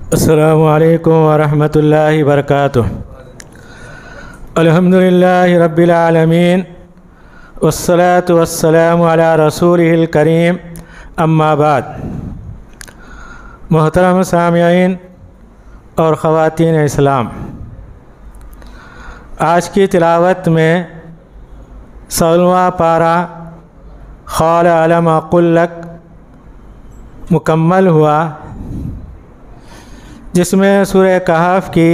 السلام علیکم ورحمۃ اللہ وبرکاتہ۔ الحمدللہ رب العالمین والصلاة والسلام علی رسولہ الکریم، اما بعد۔ محترم سامعین اور خواتین اسلام، آج کی تلاوت میں 16واں پارہ قال الم اقل لک مکمل ہوا، جس میں سورہ کہف کی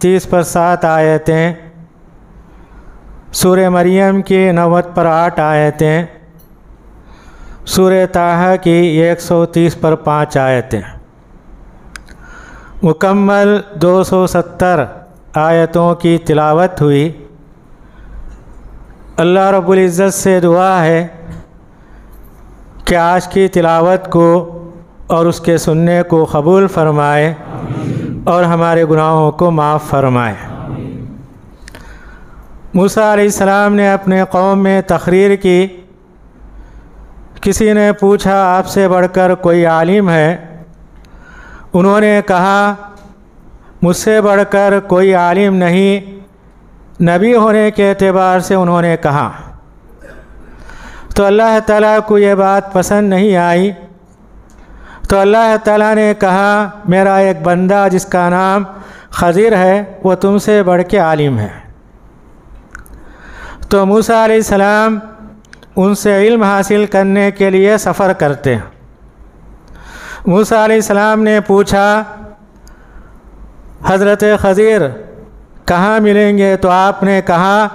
30 پر 7 آیتیں، سورہ مریم کی 90 پر 8 آیتیں، سورہ طٰہٰ کی 130 پر 5 آیتیں، مکمل 270 آیتوں کی تلاوت ہوئی۔ اللہ رب العزت سے دعا ہے کہ آج کی تلاوت کو اور اس کے سننے کو قبول فرمائے اور ہمارے گناہوں کو معاف فرمائے۔ موسیٰ علیہ السلام نے اپنے قوم میں تقریر کی۔ کسی نے پوچھا آپ سے بڑھ کر کوئی عالم ہے؟ انہوں نے کہا مجھ سے بڑھ کر کوئی عالم نہیں۔ نبی ہونے کے اعتبار سے انہوں نے کہا تو اللہ تعالیٰ کو یہ بات پسند نہیں آئی، تو اللہ تعالیٰ نے کہا میرا ایک بندہ جس کا نام خضر ہے وہ تم سے بڑھ کے عالم ہے۔ تو موسیٰ علیہ السلام ان سے علم حاصل کرنے کے لیے سفر کرتے ہیں۔ موسیٰ علیہ السلام نے پوچھا حضرت خضر کہاں ملیں گے؟ تو آپ نے کہا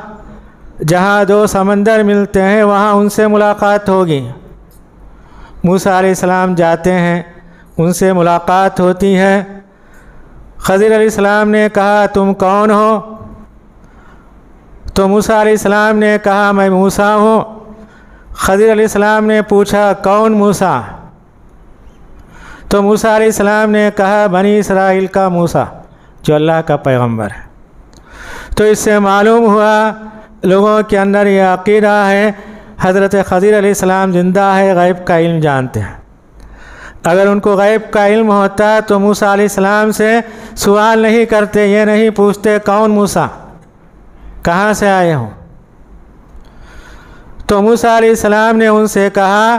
جہاں 2 سمندر ملتے ہیں وہاں ان سے ملاقات ہوگی۔ موسیٰ علیہ السلام جاتے ہیں، ان سے ملاقات ہوتی ہے۔ خضر علیہ السلام نے کہا تم کون ہو؟ تو موسیٰ علیہ السلام نے کہا میں موسیٰ ہوں۔ خضر علیہ السلام نے پوچھا کون موسیٰ؟ تو موسیٰ علیہ السلام نے کہا بنی اسرائیل کا موسیٰ جو اللہ کا پیغمبر ہے۔ تو اس سے معلوم ہوا لوگوں کے اندر یہ عقیدہ ہے حضرت خضر علیہ السلام زندہ ہے، غیب کا علم جانتے ہیں۔ اگر ان کو غیب کا علم ہوتا تو موسیٰ علیہ السلام سے سوال نہیں کرتے، یہ نہیں پوچھتے کون موسیٰ، کہاں سے آئے ہوں۔ تو موسیٰ علیہ السلام نے ان سے کہا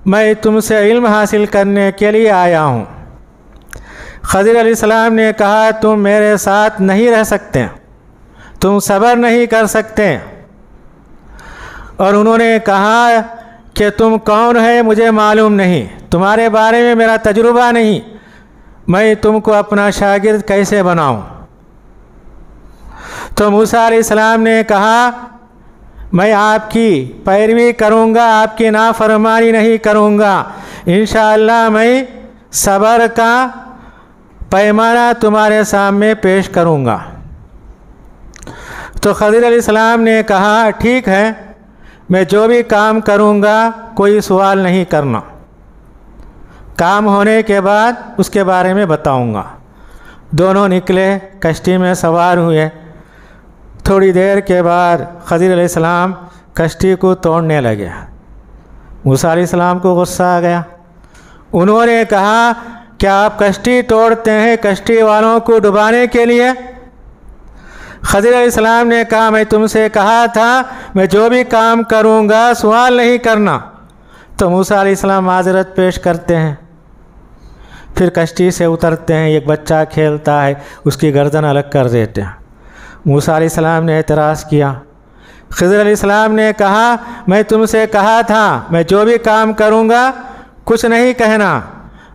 میں تم سے علم حاصل کرنے کے لیے آیا ہوں۔ خضر علیہ السلام نے کہا تم میرے ساتھ نہیں رہ سکتے، تم صبر نہیں کر سکتے، اور انہوں نے کہا کہ تم کون ہے مجھے معلوم نہیں، تمہارے بارے میں میرا تجربہ نہیں، میں تم کو اپنا شاگرد کیسے بناؤں؟ تو موسیٰ علیہ السلام نے کہا میں آپ کی پیروی کروں گا، آپ کی نافرمانی نہیں کروں گا، انشاءاللہ میں صبر کا پیمانہ تمہارے سامنے پیش کروں گا۔ تو خضر علیہ السلام نے کہا ٹھیک ہے، میں جو بھی کام کروں گا کوئی سوال نہیں کرنا، کام ہونے کے بعد اس کے بارے میں بتاؤں گا۔ دونوں نکلے، کشتی میں سوار ہوئے۔ تھوڑی دیر کے بعد خضر علیہ السلام کشتی کو توڑنے لگے۔ موسیٰ علیہ السلام کو غصہ آ گیا۔ انہوں نے کہا کیا آپ کشتی توڑتے ہیں کشتی والوں کو ڈبانے کے لیے؟ خضر علیہ السلام نے کہا میں تم سے کہا تھا میں جو بھی کام کروں گا سوال نہیں کرنا۔ تو موسیٰ علیہ السلام معذرت پیش کرتے ہیں، پھر کشتی سے اترتے ہیں، ایک بچہ کھیلتا ہے اس کی گردن الگ کر دیتے ہیں۔ موسیٰ علیہ السلام نے اعتراض کیا۔ خضر علیہ السلام نے کہا میں تم سے کہا تھا میں جو بھی کام کروں گا کچھ نہیں کہنا۔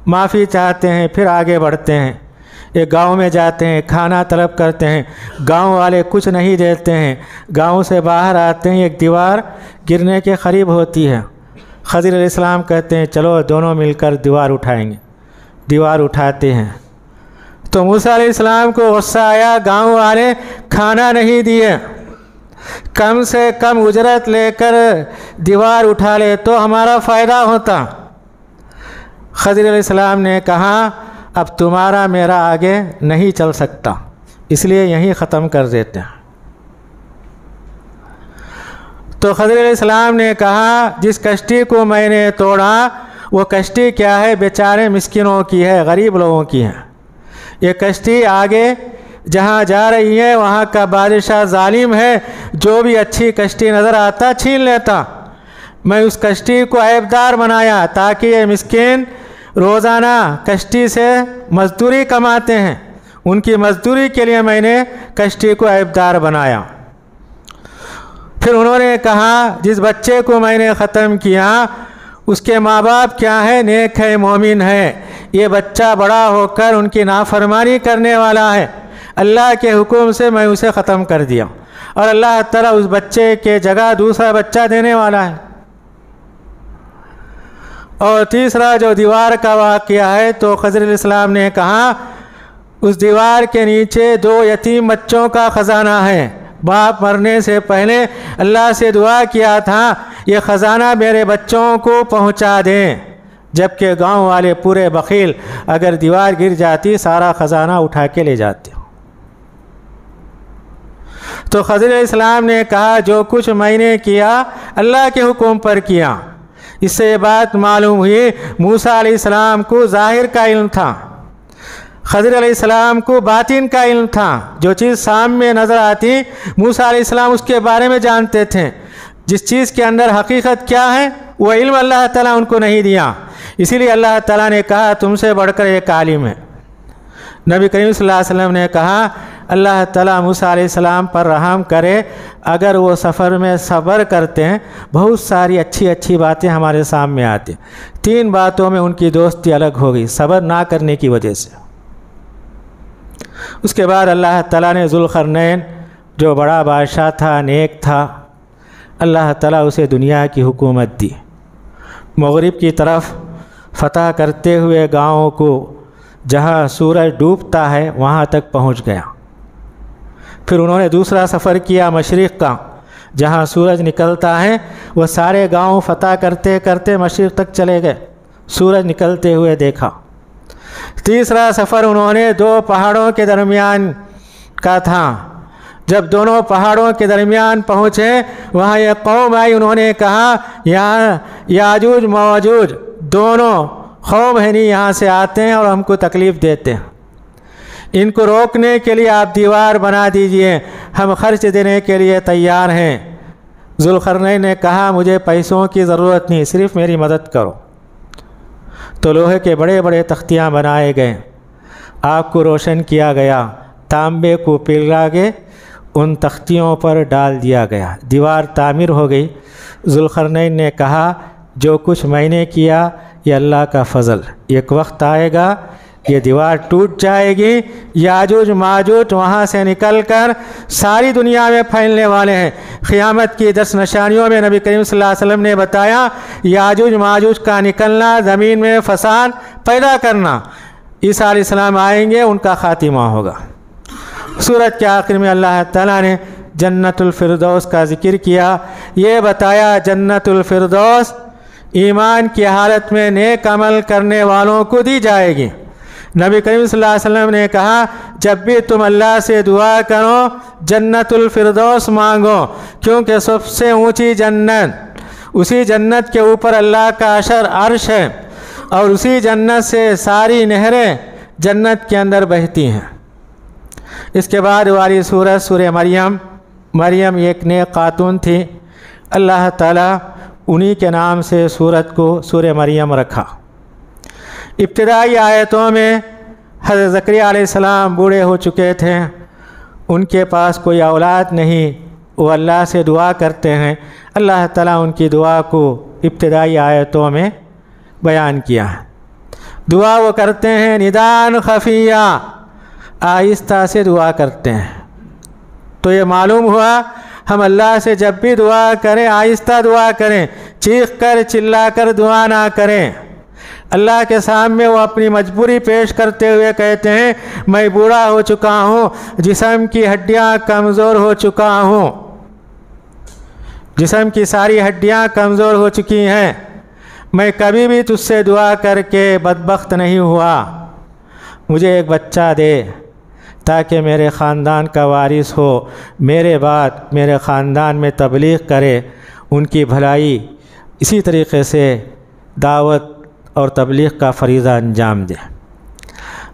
معافی چاہتے ہیں، پھر آگے بڑھتے ہیں، ایک گاؤں میں جاتے ہیں، کھانا طلب کرتے ہیں، گاؤں والے کچھ نہیں دیتے ہیں۔ گاؤں سے باہر آتے ہیں، ایک دیوار گرنے کے قریب ہوتی ہے۔ خضر علیہ السلام کہتے ہیں چلو دونوں مل کر دیوار اٹھائیں گے۔ دیوار اٹھاتے ہیں تو موسیٰ علیہ السلام کو غصہ آیا، گاؤں والے کھانا نہیں دیے، کم سے کم اجرت لے کر دیوار اٹھا لے تو ہمارا فائدہ ہوتا۔ خضر علیہ السلام نے کہا اب تمہارا میرا آگے نہیں چل سکتا، اس لیے یہیں ختم کر دیتے ہیں۔ تو خضر علیہ السلام نے کہا جس کشتی کو میں نے توڑا وہ کشتی کیا ہے؟ بیچارے مسکینوں کی ہے، غریب لوگوں کی ہے، یہ کشتی آگے جہاں جا رہی ہے وہاں کا بادشاہ ظالم ہے، جو بھی اچھی کشتی نظر آتا چھین لیتا۔ میں اس کشتی کو عیبدار بنایا تاکہ یہ مسکین روزانہ کشتی سے مزدوری کماتے ہیں، ان کی مزدوری کے لیے میں نے کشتی کو عیبدار بنایا۔ پھر انہوں نے کہا جس بچے کو میں نے ختم کیا اس کے ماں باپ کیا ہے؟ نیک ہے، مومن ہے۔ یہ بچہ بڑا ہو کر ان کی نافرمانی کرنے والا ہے، اللہ کے حکم سے میں اسے ختم کر دیا، اور اللہ تعالیٰ اس بچے کے جگہ دوسرا بچہ دینے والا ہے۔ اور تیسرا جو دیوار کا واقعہ ہے تو خضر علیہ السلام نے کہا اس دیوار کے نیچے 2 یتیم بچوں کا خزانہ ہے، باپ مرنے سے پہلے اللہ سے دعا کیا تھا یہ خزانہ میرے بچوں کو پہنچا دیں، جبکہ گاؤں والے پورے بخیل، اگر دیوار گر جاتی سارا خزانہ اٹھا کے لے جاتے۔ تو خضر علیہ السلام نے کہا جو کچھ میں نے کیا اللہ کے حکم پر کیا۔ اس سے یہ بات معلوم ہوئی موسیٰ علیہ السلام کو ظاہر کا علم تھا، خضر علیہ السلام کو باطن کا علم تھا۔ جو چیز سامنے نظر آتی موسیٰ علیہ السلام اس کے بارے میں جانتے تھے، جس چیز کے اندر حقیقت کیا ہے وہ علم اللہ تعالیٰ ان کو نہیں دیا، اسی لیے اللہ تعالیٰ نے کہا تم سے بڑھ کر ایک عالم ہے۔ نبی کریم صلی اللہ علیہ وسلم نے کہا اللہ تعالیٰ موسیٰ علیہ السلام پر رحم کرے، اگر وہ سفر میں صبر کرتے ہیں بہت ساری اچھی باتیں ہمارے سامنے آتی۔ 3 باتوں میں ان کی دوستی الگ ہو گئی صبر نہ کرنے کی وجہ سے۔ اس کے بعد اللہ تعالیٰ نے ذوالقرنین جو بڑا بادشاہ تھا، نیک تھا، اللہ تعالیٰ اسے دنیا کی حکومت دی، مغرب کی طرف فتح کرتے ہوئے گاؤں کو جہاں سورج ڈوبتا ہے وہاں تک پہنچ گیا۔ پھر انہوں نے دوسرا سفر کیا مشرق کا، جہاں سورج نکلتا ہے وہ سارے گاؤں فتح کرتے کرتے مشرق تک چلے گئے، سورج نکلتے ہوئے دیکھا۔ تیسرا سفر انہوں نے 2 پہاڑوں کے درمیان کا تھا، جب دونوں پہاڑوں کے درمیان پہنچے وہاں یہ قوم آئی، انہوں نے کہا یہاں یاجوج ماجوج دونوں قوم ہیں نہیں یہاں سے آتے ہیں اور ہم کو تکلیف دیتے ہیں، ان کو روکنے کے لیے آپ دیوار بنا دیجئے، ہم خرچ دینے کے لیے تیار ہیں۔ ذوالقرنین نے کہا مجھے پیسوں کی ضرورت نہیں، صرف میری مدد کرو۔ تو لوہے کے بڑے بڑے تختیاں بنائے گئے، آگ کو روشن کیا گیا، تانبے کو پگھلا کے ان تختیوں پر ڈال دیا گیا، دیوار تعمیر ہو گئی۔ ذوالقرنین نے کہا جو کچھ میں نے کیا یہ اللہ کا فضل، ایک وقت آئے گا یہ دیوار ٹوٹ جائے گی، یاجوج ماجوج وہاں سے نکل کر ساری دنیا میں پھیلنے والے ہیں۔ قیامت کی 10 نشانیوں میں نبی کریم صلی اللہ علیہ وسلم نے بتایا یاجوج ماجوج کا نکلنا، زمین میں فساد پیدا کرنا، عیسیٰ علیہ السلام آئیں گے ان کا خاتمہ ہوگا۔ سورت کے آخر میں اللہ تعالیٰ نے جنت الفردوس کا ذکر کیا، یہ بتایا جنت الفردوس ایمان کی حالت میں نیک عمل کرنے والوں کو دی جائے گی۔ نبی کریم صلی اللہ علیہ وسلم نے کہا جب بھی تم اللہ سے دعا کرو جنت الفردوس مانگو، کیونکہ سب سے اونچی جنت، اسی جنت کے اوپر اللہ کا عرش ہے، اور اسی جنت سے ساری نہریں جنت کے اندر بہتی ہیں۔ اس کے بعد والی سورت سورہ مریم ایک نیک خاتون تھی، اللہ تعالیٰ انہی کے نام سے سورت کو سورہ مریم رکھا۔ ابتدائی آیتوں میں حضرت زکریا علیہ السلام بوڑھے ہو چکے تھے، ان کے پاس کوئی اولاد نہیں، وہ اللہ سے دعا کرتے ہیں، اللہ تعالیٰ ان کی دعا کو ابتدائی آیتوں میں بیان کیا۔ دعا وہ کرتے ہیں ندان خفیہ، آہستہ سے دعا کرتے ہیں۔ تو یہ معلوم ہوا ہم اللہ سے جب بھی دعا کریں آہستہ دعا کریں، چیخ کر چلا کر دعا نہ کریں۔ اللہ کے سامنے وہ اپنی مجبوری پیش کرتے ہوئے کہتے ہیں میں بوڑھا ہو چکا ہوں، جسم کی ہڈیاں کمزور ہو چکا ہوں، جسم کی ساری ہڈیاں کمزور ہو چکی ہیں، میں کبھی بھی تجھ سے دعا کر کے بدبخت نہیں ہوا، مجھے ایک بچہ دے تاکہ میرے خاندان کا وارث ہو، میرے بعد میرے خاندان میں تبلیغ کرے، ان کی بھلائی، اسی طریقے سے دعوت اور تبلیغ کا فریضہ انجام دے۔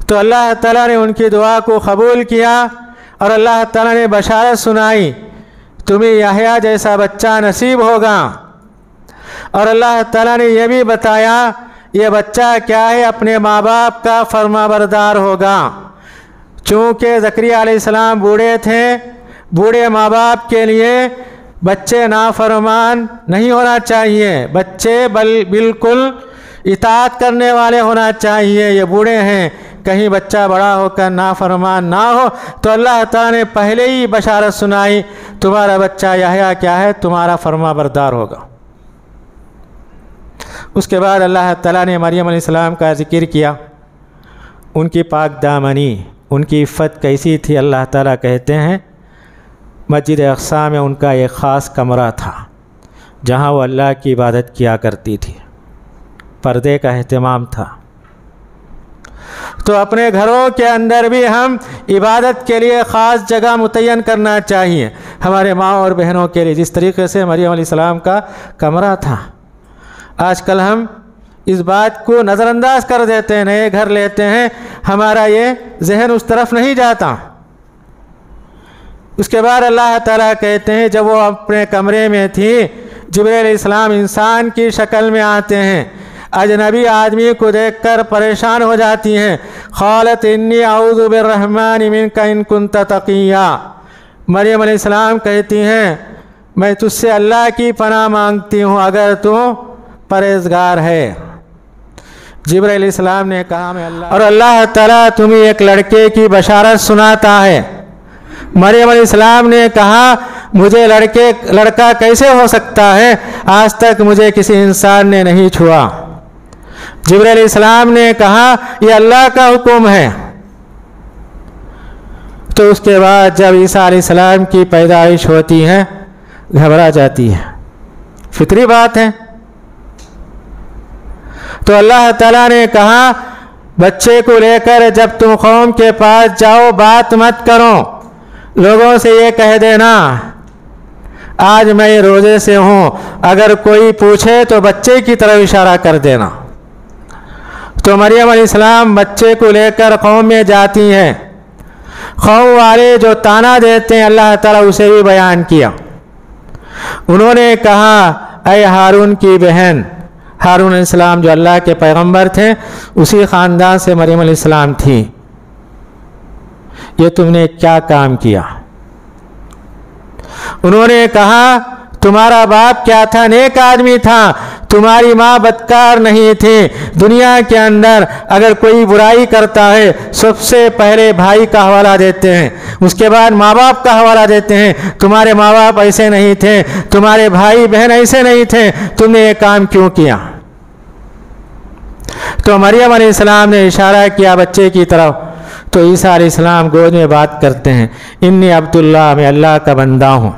تو اللہ تعالیٰ نے ان کی دعا کو قبول کیا اور اللہ تعالیٰ نے بشارت سنائی تمہیں یحییٰ جیسا بچہ نصیب ہوگا۔ اور اللہ تعالیٰ نے یہ بھی بتایا یہ بچہ کیا ہے، اپنے ماں باپ کا فرما بردار ہوگا۔ چونکہ زکریا علیہ السلام بوڑھے تھے، بوڑھے ماں باپ کے لیے بچے نافرمان نہیں ہونا چاہیے، بچے بالکل اطاعت کرنے والے ہونا چاہیے۔ یہ بوڑھے ہیں، کہیں بچہ بڑا ہو کر نافرمان نہ ہو، تو اللہ تعالیٰ نے پہلے ہی بشارت سنائی تمہارا بچہ یحییٰ کیا ہے، تمہارا فرما بردار ہوگا۔ اس کے بعد اللہ تعالیٰ نے مریم علیہ السلام کا ذکر کیا، ان کی پاک دامنی، ان کی عفت کیسی تھی۔ اللہ تعالیٰ کہتے ہیں مسجد اقصی میں ان کا ایک خاص کمرہ تھا جہاں وہ اللہ کی عبادت کیا کرتی تھی، پردے کا اہتمام تھا۔ تو اپنے گھروں کے اندر بھی ہم عبادت کے لیے خاص جگہ متعین کرنا چاہیے ہمارے ماں اور بہنوں کے لیے، جس طریقے سے مریم علیہ السلام کا کمرہ تھا۔ آج کل ہم اس بات کو نظر انداز کر دیتے ہیں، نئے گھر لیتے ہیں، ہمارا یہ ذہن اس طرف نہیں جاتا۔ اس کے بعد اللہ تعالیٰ کہتے ہیں جب وہ اپنے کمرے میں تھی، جبرائیل علیہ السلام انسان کی شکل میں آتے ہیں، اجنبی آدمی کو دیکھ کر پریشان ہو جاتی ہیں۔ قالت انی اعوذ بالرحمن منک ان کنت تقیا، مریم علیہ السلام کہتی ہیں میں تجھ سے اللہ کی پناہ مانگتی ہوں اگر تو پرہیزگار ہے۔ جبرائیل علیہ السلام نے کہا میں اللہ، اور اللہ تعالیٰ تمہیں ایک لڑکے کی بشارت سناتا ہے۔ مریم علیہ السلام نے کہا مجھے لڑکا کیسے ہو سکتا ہے، آج تک مجھے کسی انسان نے نہیں چھوا۔ جبرائیل علیہ السلام نے کہا یہ اللہ کا حکم ہے۔ تو اس کے بعد جب عیسیٰ علیہ السلام کی پیدائش ہوتی ہے گھبرا جاتی ہے، فطری بات ہے۔ تو اللہ تعالیٰ نے کہا بچے کو لے کر جب تم قوم کے پاس جاؤ بات مت کرو، لوگوں سے یہ کہہ دینا آج میں روزے سے ہوں، اگر کوئی پوچھے تو بچے کی طرف اشارہ کر دینا۔ تو مریم علیہ السلام بچے کو لے کر قوم میں جاتی ہیں، قوم والے جو طعنہ دیتے ہیں اللہ تعالیٰ اسے بھی بیان کیا۔ انہوں نے کہا اے ہارون کی بہن، ہارون علیہ السلام جو اللہ کے پیغمبر تھے اسی خاندان سے مریم علیہ السلام تھی، یہ تم نے کیا کام کیا؟ انہوں نے کہا تمہارا باپ کیا تھا، نیک آدمی تھا، تمہاری ماں بدکار نہیں تھی۔ دنیا کے اندر اگر کوئی برائی کرتا ہے سب سے پہلے بھائی کا حوالہ دیتے ہیں، اس کے بعد ماں باپ کا حوالہ دیتے ہیں۔ تمہارے ماں باپ ایسے نہیں تھے، تمہارے بھائی بہن ایسے نہیں تھے، تم نے یہ کام کیوں کیا؟ تو مریم علیہ السلام نے اشارہ کیا بچے کی طرف، تو عیسیٰ علیہ السلام گود میں بات کرتے ہیں انی عبداللہ، میں اللہ کا بندہ ہوں،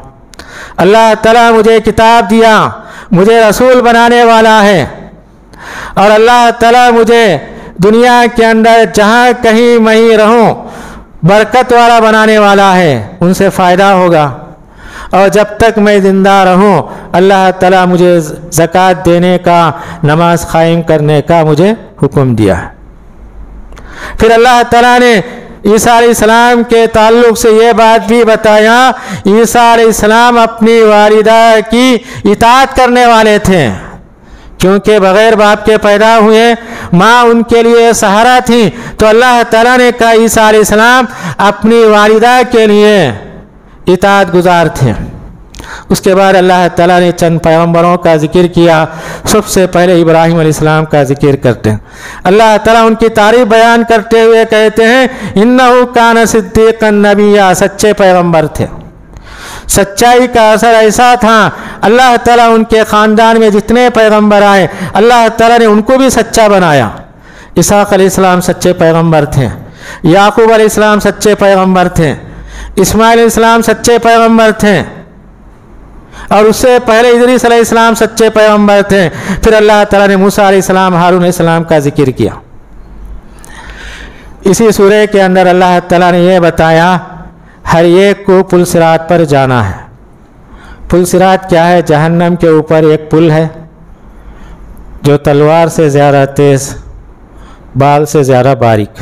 اللہ تعالیٰ مجھے کتاب دیا، مجھے رسول بنانے والا ہے، اور اللہ تعالیٰ مجھے دنیا کے اندر جہاں کہیں میں رہوں برکت والا بنانے والا ہے، ان سے فائدہ ہوگا، اور جب تک میں زندہ رہوں اللہ تعالیٰ مجھے زکوٰۃ دینے کا، نماز قائم کرنے کا مجھے حکم دیا ہے۔ پھر اللہ تعالیٰ نے عیسیٰ علیہ السلام کے تعلق سے یہ بات بھی بتایا، عیسیٰ علیہ السلام اپنی والدہ کی اطاعت کرنے والے تھے، کیونکہ بغیر باپ کے پیدا ہوئے، ماں ان کے لیے سہارا تھی، تو اللہ تعالیٰ نے کہا عیسیٰ علیہ السلام اپنی والدہ کے لیے اطاعت گزار تھے۔ اس کے بعد اللہ تعالیٰ نے چند پیغمبروں کا ذکر کیا، سب سے پہلے ابراہیم علیہ السلام کا ذکر کرتے ہیں۔ اللہ تعالیٰ ان کی تعریف بیان کرتے ہوئے کہتے ہیں انہ کان صدیقا نبیّا، سچے پیغمبر تھے، سچائی کا اثر ایسا تھا اللہ تعالیٰ ان کے خاندان میں جتنے پیغمبر آئے اللہ تعالیٰ نے ان کو بھی سچا بنایا۔ اسحاق علیہ السلام سچے پیغمبر تھے، یعقوب علیہ السلام سچے پیغمبر تھے، اسماعیل علیہ السلام سچے پیغمبر تھے، اور اس سے پہلے ادریس علیہ السلام سچے پیغمبر تھے۔ پھر اللہ تعالیٰ نے موسیٰ علیہ السلام، ہارون علیہ السلام کا ذکر کیا۔ اسی سورہ کے اندر اللہ تعالیٰ نے یہ بتایا ہر ایک کو پل صراط پر جانا ہے۔ پل صراط کیا ہے؟ جہنم کے اوپر ایک پل ہے جو تلوار سے زیادہ تیز، بال سے زیادہ باریک،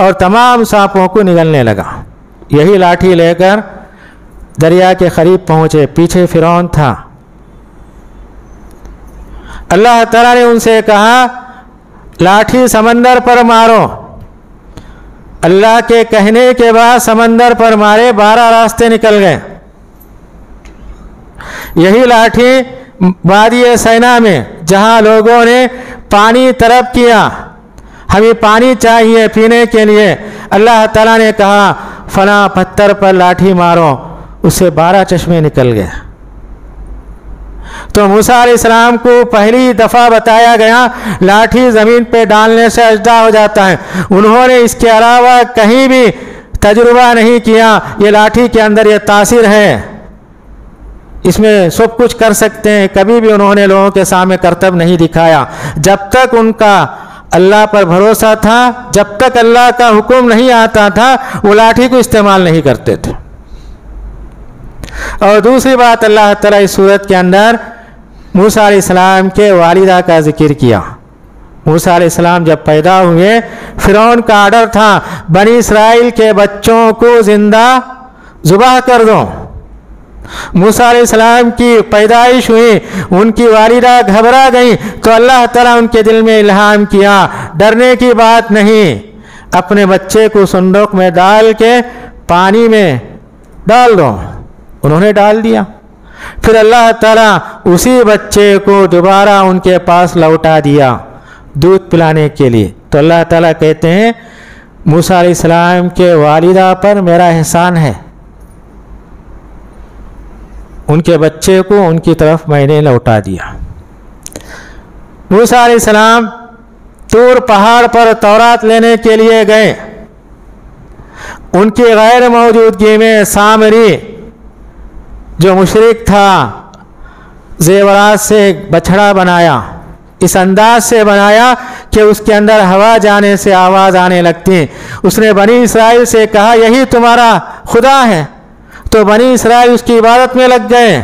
اور تمام سانپوں کو نگلنے لگا۔ یہی لاٹھی لے کر دریا کے قریب پہنچے، پیچھے فرعون تھا۔ اللہ تعالیٰ نے ان سے کہا لاٹھی سمندر پر مارو۔ اللہ کے کہنے کے بعد سمندر پر مارے، 12 راستے نکل گئے۔ یہی لاٹھی وادی سینا میں جہاں لوگوں نے پانی طلب کیا، ہمیں پانی چاہیے پینے کے لیے، اللہ تعالیٰ نے کہا فلاں پتھر پر لاٹھی مارو، اس سے 12 چشمے نکل گئے۔ تو موسیٰ علیہ السلام کو پہلی دفعہ بتایا گیا لاٹھی زمین پہ ڈالنے سے سجدہ ہو جاتا ہے، انہوں نے اس کے علاوہ کہیں بھی تجربہ نہیں کیا۔ یہ لاٹھی کے اندر یہ تاثیر ہے، اس میں سب کچھ کر سکتے ہیں، کبھی بھی انہوں نے لوگوں کے سامنے کرتب نہیں دکھایا۔ جب تک ان کا اللہ پر بھروسہ تھا، جب تک اللہ کا حکم نہیں آتا تھا، وہ لاٹھی کو استعمال نہیں کرتے تھے۔ اور دوسری بات، اللہ تعالیٰ اس صورت کے اندر موسیٰ علیہ السلام کے والدہ کا ذکر کیا۔ موسیٰ علیہ السلام جب پیدا ہوئے، فرعون کا آرڈر تھا بنی اسرائیل کے بچوں کو زندہ ذبح کر دو۔ موسیٰ علیہ السلام کی پیدائش ہوئی، ان کی والدہ گھبرا گئی، تو اللہ تعالیٰ ان کے دل میں الہام کیا ڈرنے کی بات نہیں، اپنے بچے کو صندوق میں ڈال کے پانی میں ڈال دو۔ انہوں نے ڈال دیا، پھر اللہ تعالیٰ اسی بچے کو دوبارہ ان کے پاس لوٹا دیا دودھ پلانے کے لیے۔ تو اللہ تعالیٰ کہتے ہیں موسیٰ علیہ السلام کے والدہ پر میرا احسان ہے، ان کے بچے کو ان کی طرف میں نے لوٹا دیا۔ موسیٰ علیہ السلام طور پہاڑ پر تورات لینے کے لیے گئے، ان کی غیر موجودگی میں سامری جو مشرک تھا زیورات سے بچھڑا بنایا، اس انداز سے بنایا کہ اس کے اندر ہوا جانے سے آواز آنے لگتی۔ اس نے بنی اسرائیل سے کہا یہی تمہارا خدا ہے، تو بنی اسرائیل اس کی عبادت میں لگ گئے۔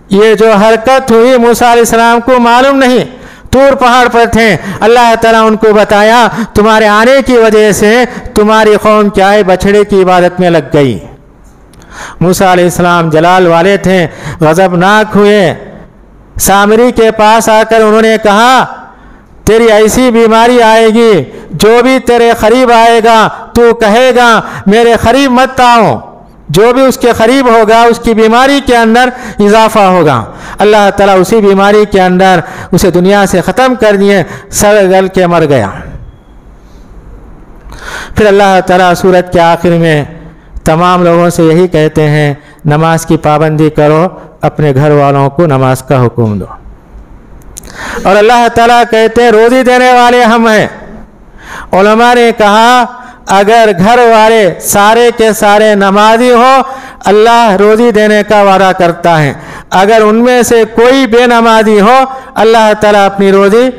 یہ جو حرکت ہوئی موسیٰ علیہ السلام کو معلوم نہیں، طور پہاڑ پر تھے، اللہ تعالیٰ ان کو بتایا تمہارے آنے کی وجہ سے تمہاری قوم کیا ہے، بچھڑے کی عبادت میں لگ گئی۔ موسیٰ علیہ السلام جلال والے تھے، غضبناک ہوئے، سامری کے پاس آ کر انہوں نے کہا تیری ایسی بیماری آئے گی، جو بھی تیرے قریب آئے گا تو کہے گا میرے قریب مت آؤ، جو بھی اس کے قریب ہوگا اس کی بیماری کے اندر اضافہ ہوگا۔ اللہ تعالیٰ اسی بیماری کے اندر اسے دنیا سے ختم کر دیے، سڑ گل کے مر گیا۔ پھر اللہ تعالیٰ سورت کے آخر میں تمام لوگوں سے یہی کہتے ہیں نماز کی پابندی کرو، اپنے گھر والوں کو نماز کا حکم دو۔ اور اللہ تعالیٰ کہتے ہیں روزی دینے والے ہم ہیں۔ علماء نے کہا اگر گھر والے سارے کے سارے نمازی ہو، اللہ روزی دینے کا وعدہ کرتا ہے، اگر ان میں سے کوئی بے نمازی ہو، اللہ تعالیٰ اپنی روزی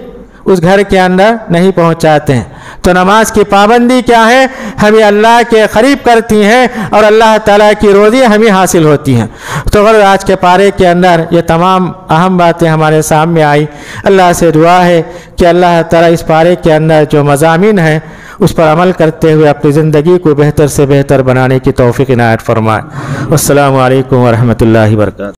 اس گھر کے اندر نہیں پہنچاتے ہیں۔ تو نماز کی پابندی کیا ہے؟ ہمیں اللہ کے قریب کرتی ہیں اور اللہ تعالیٰ کی روزی ہمیں حاصل ہوتی ہیں۔ تو اگر آج کے پارے کے اندر یہ تمام اہم باتیں ہمارے سامنے آئی، اللہ سے دعا ہے کہ اللہ تعالیٰ اس پارے کے اندر جو مضامین ہیں اس پر عمل کرتے ہوئے اپنی زندگی کو بہتر سے بہتر بنانے کی توفیق عنایت فرمائے۔ السلام علیکم ورحمۃ اللہ وبرکاتہ۔